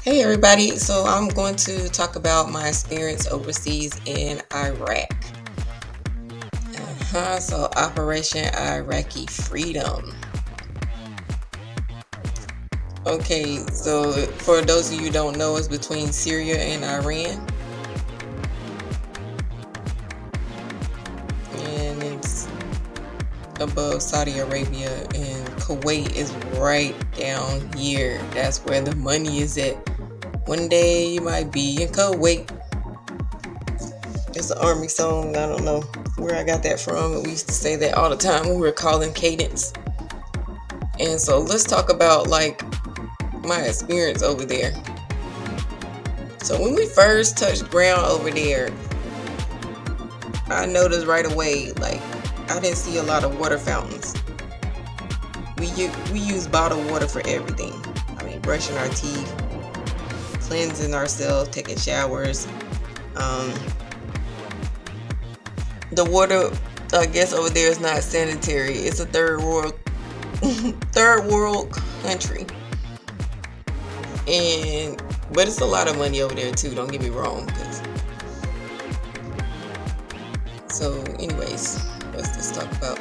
Hey everybody, so I'm going to talk about my experience overseas in Iraq. So Operation Iraqi Freedom. Okay, so for those of you who don't know, it's between Syria and Iran. And it's above Saudi Arabia, and Kuwait is right down here. That's where the money is at. One day you might be in Kuwait. It's an army song. I don't know where I got that from, but we used to say that all the time when we were calling cadence. And so let's talk about like my experience over there. So when we first touched ground over there, I noticed right away, like, I didn't see a lot of water fountains. We use bottled water for everything. I mean, brushing our teeth, cleansing ourselves, taking showers. The water, I guess, over there is not sanitary. It's a third world country, but it's a lot of money over there too. Don't get me wrong. So, anyways, let's just talk about.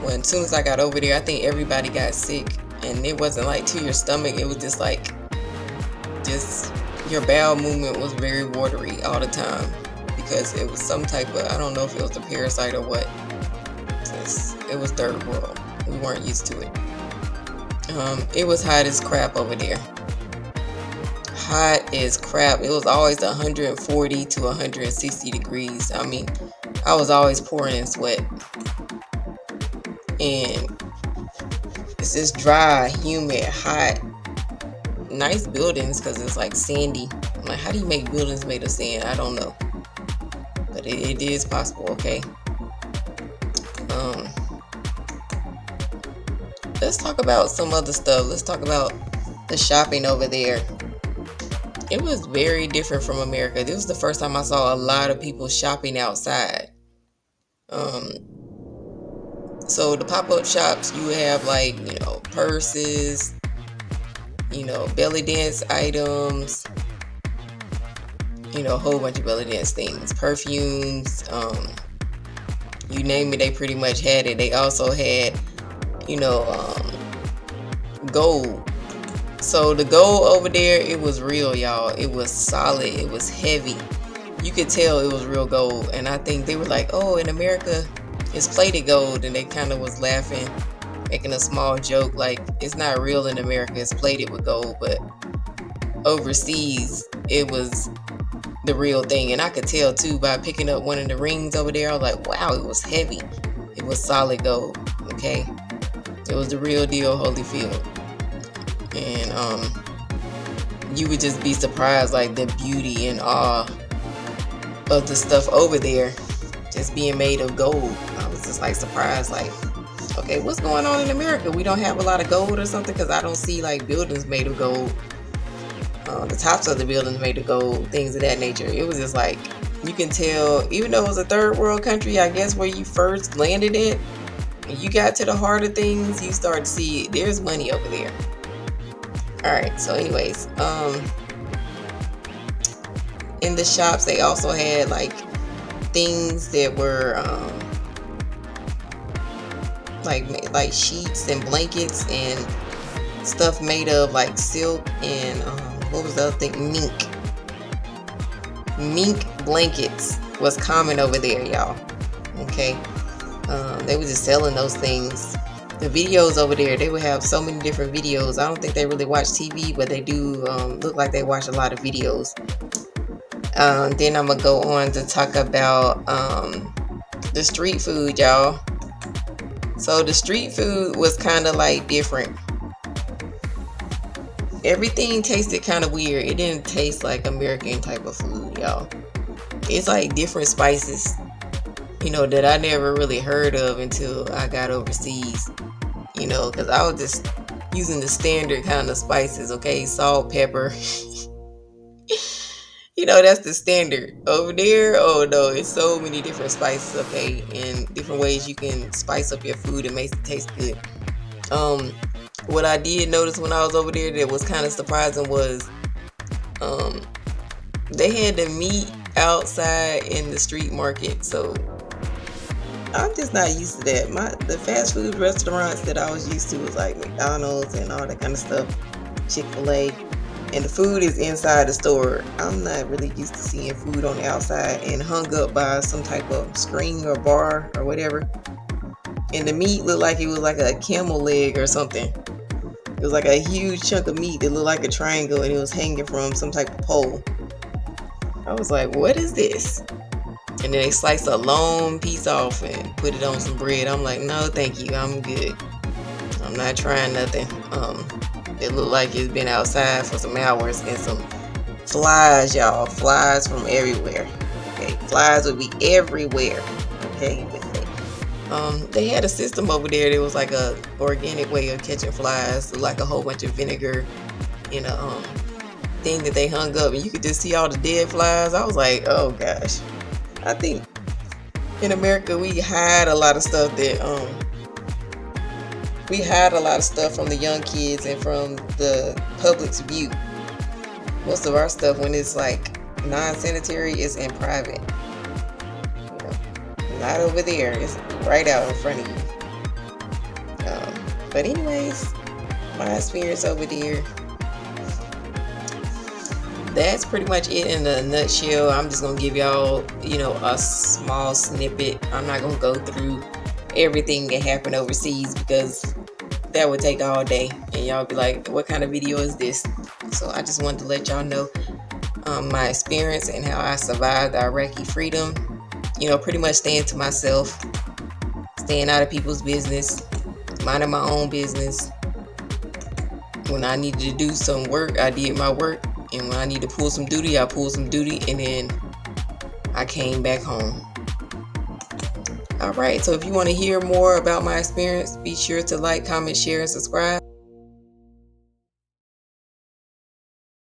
Well, as soon as I got over there, I think everybody got sick, and it wasn't like to your stomach. It was just like, your bowel movement was very watery all the time. Because it was some type of, I don't know if it was a parasite or what. It was third world. We weren't used to it. It was hot as crap over there. Hot as crap. It was always 140 to 160 degrees. I mean, I was always pouring in sweat. And it's just dry, humid, hot. Nice buildings because it's like sandy. I'm like, how do you make buildings made of sand? I don't know. But it is possible, okay? Let's talk about some other stuff. Let's talk about the shopping over there. It was very different from America. This was the first time I saw a lot of people shopping outside. So the pop-up shops, you would have like, purses, belly dance items, a whole bunch of belly dance things, perfumes, you name it, they pretty much had it. They also had, gold. So the gold over there, it was real, y'all. It was solid. It was heavy. You could tell it was real gold. And I think they were like, oh, in America, it's plated gold. And they kind of was laughing, making a small joke like, it's not real in America. It's plated with gold. But overseas, it was the real thing. And I could tell too by picking up one of the rings over there. I was like, wow, it was heavy. It was solid gold. Okay, it was the real deal, Holyfield. And you would just be surprised, like the beauty and awe of the stuff over there just being made of gold. I was just like surprised, like, okay, what's going on in America? We don't have a lot of gold or something, because I don't see like buildings made of gold. The tops of the buildings made of gold, things of that nature. It was just like, you can tell, even though it was a third world country, I guess where you first landed it, and you got to the heart of things, you start to see there's money over there. Alright, so anyways, in the shops they also had like things that were like sheets and blankets and stuff made of like silk and what was the other thing? Mink blankets was common over there, y'all. Okay, they were just selling those things. The videos over there, they would have so many different videos. I don't think they really watch TV, but they do look like they watch a lot of videos. Then I'm gonna go on to talk about the street food, y'all. So the street food was kind of like different. Everything tasted kind of weird. It didn't taste like American type of food, y'all. It's like different spices, that I never really heard of until I got overseas. Because I was just using the standard kind of spices, okay? Salt, pepper. That's the standard. Over there, oh no, it's so many different spices, okay? And different ways you can spice up your food and make it taste good. What I did notice when I was over there that was kind of surprising was They had the meat outside in the street market, so I'm just not used to that. The fast food restaurants that I was used to was like McDonald's and all that kind of stuff, Chick-fil-A, and the food is inside the store. I'm not really used to seeing food on the outside and hung up by some type of string or bar or whatever. And the meat looked like it was like a camel leg or something. It was like a huge chunk of meat that looked like a triangle, and it was hanging from some type of pole. I was like, what is this? And then they slice a long piece off and put it on some bread. I'm like, no, thank you. I'm good. I'm not trying nothing. It looked like it's been outside for some hours, and some flies, y'all. Flies from everywhere. Okay, flies would be everywhere. Okay, they had a system over there that was like a organic way of catching flies, like a whole bunch of vinegar in a thing that they hung up, and you could just see all the dead flies. I was like, oh gosh. I think in America we hide a lot of stuff from the young kids and from the public's view. Most of our stuff, when it's like non-sanitary, is in private. You know, not over there. It's right out in front of you. But anyways, my experience over there. That's pretty much it in a nutshell. I'm just gonna give y'all, a small snippet. I'm not gonna go through everything that happened overseas because that would take all day, and y'all be like, what kind of video is this? So I just wanted to let y'all know my experience and how I survived the Iraqi freedom. Pretty much staying to myself, staying out of people's business, minding my own business. When I needed to do some work, I did my work. And when I need to pull some duty, I pulled some duty, and then I came back home. All right, so if you want to hear more about my experience, be sure to like, comment, share, and subscribe.